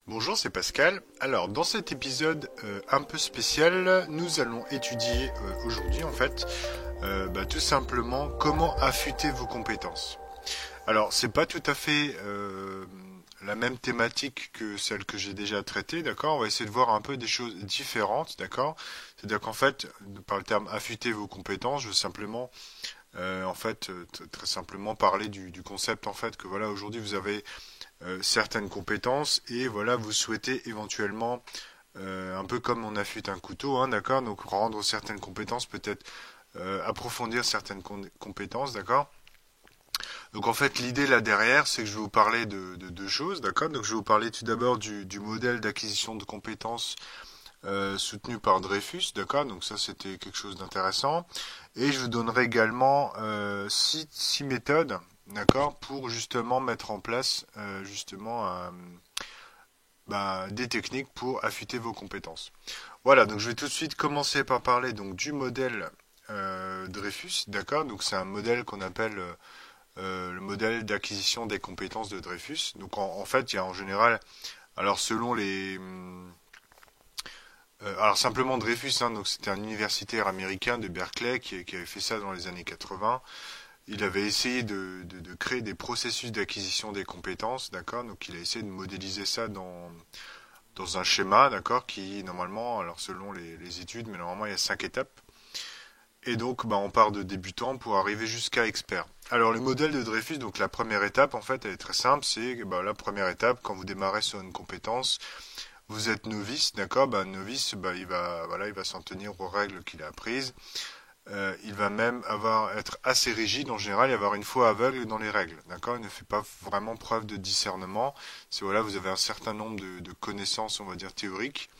Bonjour, c'est Pascal. Alors, dans cet épisode un peu spécial, nous allons étudier aujourd'hui, en fait, tout simplement comment affûter vos compétences. Alors, c'est pas tout à fait la même thématique que celle que j'ai déjà traitée, d'accord? On va essayer de voir un peu des choses différentes, d'accord? C'est-à-dire qu'en fait, par le terme affûter vos compétences, je veux simplement, très simplement parler du concept, en fait, que voilà, aujourd'hui vous avez certaines compétences et voilà, vous souhaitez éventuellement, un peu comme on affûte un couteau, hein, d'accord, donc rendre certaines compétences, peut-être approfondir certaines compétences, d'accord. Donc en fait, l'idée là derrière, c'est que je vais vous parler de deux choses, d'accord. Donc je vais vous parler tout d'abord du modèle d'acquisition de compétences soutenu par Dreyfus, d'accord. Donc ça, c'était quelque chose d'intéressant. Et je vous donnerai également six méthodes, d'accord, pour justement mettre en place des techniques pour affûter vos compétences. Voilà, donc je vais tout de suite commencer par parler donc du modèle Dreyfus, d'accord. Donc c'est un modèle qu'on appelle le modèle d'acquisition des compétences de Dreyfus. Donc en fait, il y a en général, alors selon alors simplement Dreyfus, hein, donc c'était un universitaire américain de Berkeley qui avait fait ça dans les années 80. Il avait essayé de créer des processus d'acquisition des compétences, d'accord. Donc il a essayé de modéliser ça dans un schéma, d'accord, qui normalement, alors selon les études, mais normalement il y a 5 étapes. Et donc, on part de débutant pour arriver jusqu'à expert. Alors, le modèle de Dreyfus, donc la première étape, en fait, elle est très simple. C'est la première étape, quand vous démarrez sur une compétence, vous êtes novice, d'accord. Novice, il va s'en tenir aux règles qu'il a apprises. Il va même être assez rigide en général et avoir une foi aveugle dans les règles, d'accord. Il ne fait pas vraiment preuve de discernement. C'est voilà, vous avez un certain nombre de connaissances, on va dire théoriques.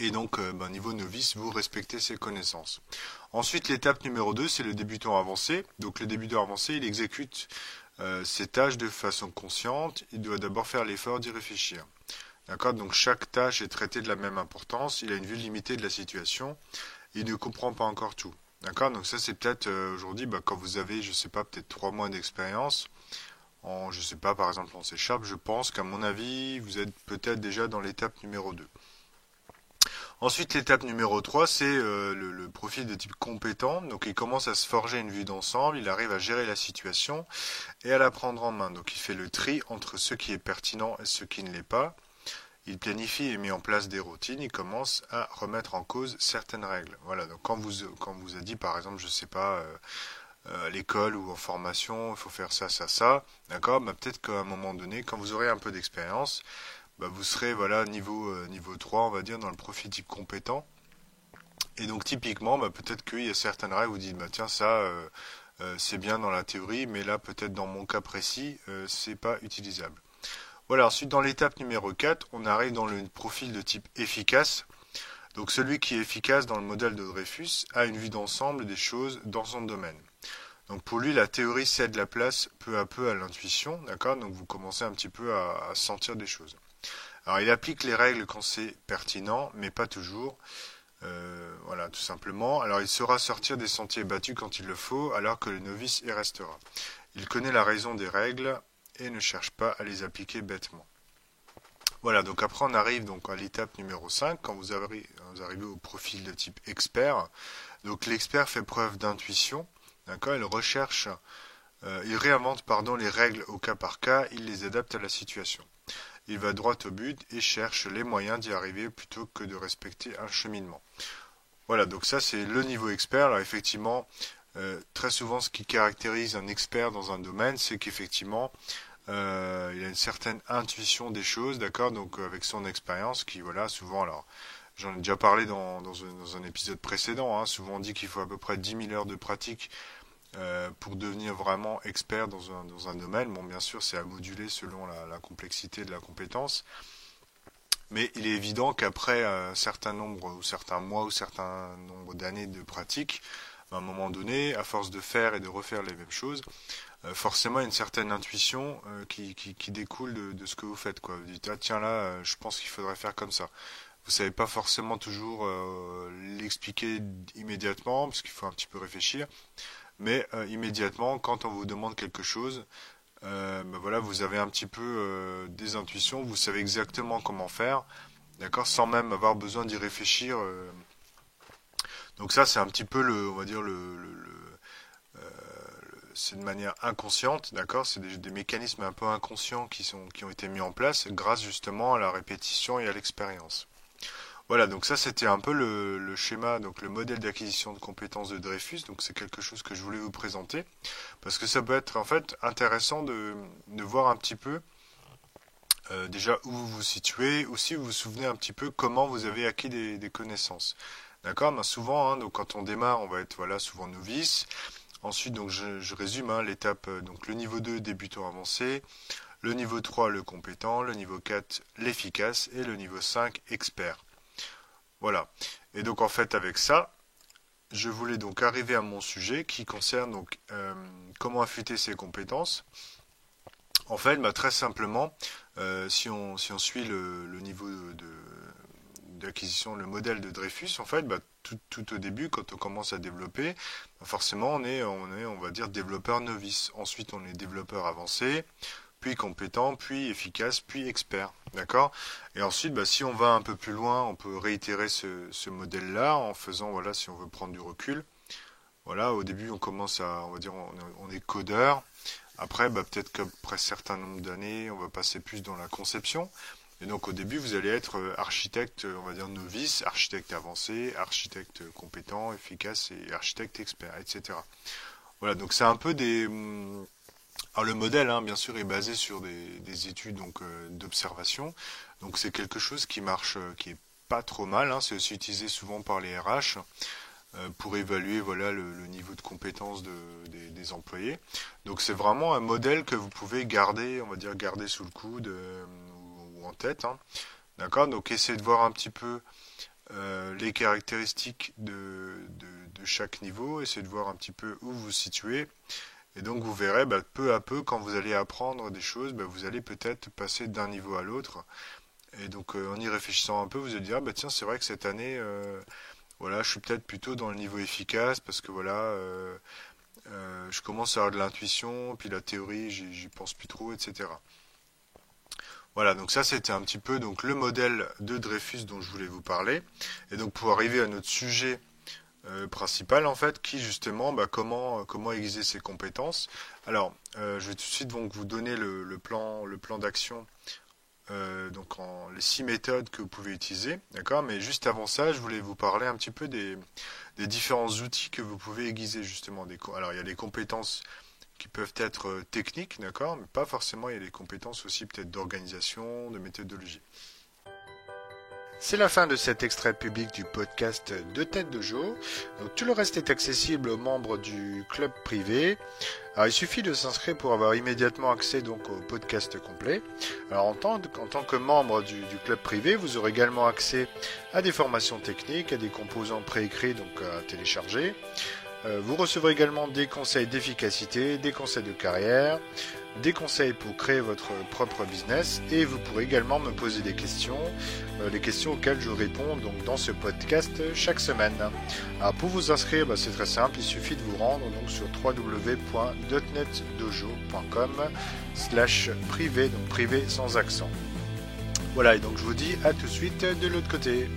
Et donc, niveau novice, vous respectez ces connaissances. Ensuite, l'étape numéro 2, c'est le débutant avancé. Donc, le débutant avancé, il exécute ses tâches de façon consciente. Il doit d'abord faire l'effort d'y réfléchir. D'accord. Donc, chaque tâche est traitée de la même importance. Il a une vue limitée de la situation. Il ne comprend pas encore tout. D'accord. Donc, ça, c'est peut-être aujourd'hui, quand vous avez, je sais pas, peut-être 3 mois d'expérience. Je sais pas, par exemple, en C#, je pense qu'à mon avis, vous êtes peut-être déjà dans l'étape numéro 2. Ensuite, l'étape numéro 3, c'est le profil de type compétent. Donc, il commence à se forger une vue d'ensemble, il arrive à gérer la situation et à la prendre en main. Donc, il fait le tri entre ce qui est pertinent et ce qui ne l'est pas. Il planifie et met en place des routines. Il commence à remettre en cause certaines règles. Voilà. Donc, quand vous a dit, par exemple, je sais pas, à l'école ou en formation, il faut faire ça, ça, ça. D'accord. Peut-être qu'à un moment donné, quand vous aurez un peu d'expérience, vous serez voilà niveau 3 on va dire dans le profil type compétent. Et donc typiquement peut-être qu'il y a certaines règles où vous dites tiens ça c'est bien dans la théorie mais là peut-être dans mon cas précis c'est pas utilisable. Voilà, ensuite dans l'étape numéro 4 on arrive dans le profil de type efficace. Donc celui qui est efficace dans le modèle de Dreyfus a une vue d'ensemble des choses dans son domaine. Donc pour lui la théorie cède la place peu à peu à l'intuition, d'accord. Donc vous commencez un petit peu à sentir des choses. Alors il applique les règles quand c'est pertinent, mais pas toujours. Voilà, tout simplement. Alors il saura sortir des sentiers battus quand il le faut, alors que le novice y restera. Il connaît la raison des règles et ne cherche pas à les appliquer bêtement. Voilà, donc après on arrive donc à l'étape numéro 5, quand vous arrivez au profil de type expert. Donc l'expert fait preuve d'intuition, d'accord, il réinvente les règles au cas par cas, il les adapte à la situation. Il va droit au but et cherche les moyens d'y arriver plutôt que de respecter un cheminement. Voilà, donc ça c'est le niveau expert. Alors effectivement, très souvent ce qui caractérise un expert dans un domaine, c'est qu'effectivement, il a une certaine intuition des choses, d'accord. Donc avec son expérience, qui voilà, souvent, alors j'en ai déjà parlé dans un épisode précédent, hein, souvent on dit qu'il faut à peu près 10 000 heures de pratique pour devenir vraiment expert dans un domaine. Bon, bien sûr, c'est à moduler selon la complexité de la compétence. Mais il est évident qu'après un certain nombre, ou certains mois, ou certains nombre d'années de pratique, à un moment donné, à force de faire et de refaire les mêmes choses, forcément, il y a une certaine intuition qui découle de ce que vous faites, quoi. Vous dites, ah tiens là, je pense qu'il faudrait faire comme ça. Vous savez pas forcément toujours l'expliquer immédiatement, parce qu'il faut un petit peu réfléchir. Mais immédiatement, quand on vous demande quelque chose, voilà, vous avez un petit peu des intuitions, vous savez exactement comment faire, d'accord, sans même avoir besoin d'y réfléchir. Donc ça, c'est un petit peu on va dire c'est de manière inconsciente, d'accord, c'est des mécanismes un peu inconscients qui ont été mis en place grâce justement à la répétition et à l'expérience. Voilà, donc ça c'était un peu le schéma, donc le modèle d'acquisition de compétences de Dreyfus. Donc c'est quelque chose que je voulais vous présenter parce que ça peut être en fait intéressant de voir un petit peu déjà où vous vous situez, ou si vous vous souvenez un petit peu comment vous avez acquis des connaissances. D'accord? Ben souvent, hein, donc quand on démarre, on va être voilà souvent novice. Ensuite, donc je résume hein, l'étape, donc le niveau 2 débutant avancé, le niveau 3 le compétent, le niveau 4 l'efficace et le niveau 5 expert. Voilà. Et donc en fait avec ça, je voulais donc arriver à mon sujet qui concerne donc comment affûter ses compétences. En fait, bah, très simplement, si on suit le niveau d'acquisition, le modèle de Dreyfus, en fait, bah, tout au début, quand on commence à développer, bah, forcément, on va dire, développeur novice. Ensuite, on est développeur avancé, puis compétent, puis efficace, puis expert. D'accord? Et ensuite, bah, si on va un peu plus loin, on peut réitérer ce modèle-là en faisant, voilà, si on veut prendre du recul. Voilà, au début, on commence on va dire, on est codeur. Après, bah, peut-être qu'après un certain nombre d'années, on va passer plus dans la conception. Et donc au début, vous allez être architecte, on va dire novice, architecte avancé, architecte compétent, efficace et architecte expert, etc. Voilà, donc c'est un peu des... Alors le modèle, hein, bien sûr, est basé sur des études donc d'observation. Donc c'est quelque chose qui marche, qui est pas trop mal. Hein. C'est aussi utilisé souvent par les RH pour évaluer voilà le niveau de compétence des employés. Donc c'est vraiment un modèle que vous pouvez garder, on va dire garder sous le coude ou en tête. Hein. D'accord? Donc essayez de voir un petit peu les caractéristiques de chaque niveau, essayez de voir un petit peu où vous vous situez. Et donc vous verrez bah, peu à peu quand vous allez apprendre des choses, bah, vous allez peut-être passer d'un niveau à l'autre. Et donc en y réfléchissant un peu, vous allez dire ah, bah tiens c'est vrai que cette année voilà, je suis peut-être plutôt dans le niveau efficace parce que voilà, je commence à avoir de l'intuition, puis la théorie, j'y pense plus trop, etc. Voilà, donc ça c'était un petit peu donc le modèle de Dreyfus dont je voulais vous parler. Et donc pour arriver à notre sujet principal en fait, qui justement, bah, comment aiguiser ses compétences. Alors, je vais tout de suite donc vous donner le plan d'action donc les 6 méthodes que vous pouvez utiliser, d'accord. Mais juste avant ça, je voulais vous parler un petit peu des différents outils que vous pouvez aiguiser justement. Alors il y a les compétences qui peuvent être techniques, d'accord, mais pas forcément. Il y a des compétences aussi peut-être d'organisation, de méthodologie. C'est la fin de cet extrait public du podcast de Tête de Jo. Donc, tout le reste est accessible aux membres du club privé. Alors, il suffit de s'inscrire pour avoir immédiatement accès donc au podcast complet. Alors en tant que membre du club privé, vous aurez également accès à des formations techniques, à des composants préécrits donc à télécharger. Vous recevrez également des conseils d'efficacité, des conseils de carrière, des conseils pour créer votre propre business, et vous pourrez également me poser des questions, les questions auxquelles je réponds donc dans ce podcast chaque semaine. Alors pour vous inscrire, c'est très simple, il suffit de vous rendre donc sur www.dotnetdojo.com/privé, donc privé sans accent. Voilà, et donc je vous dis à tout de suite de l'autre côté.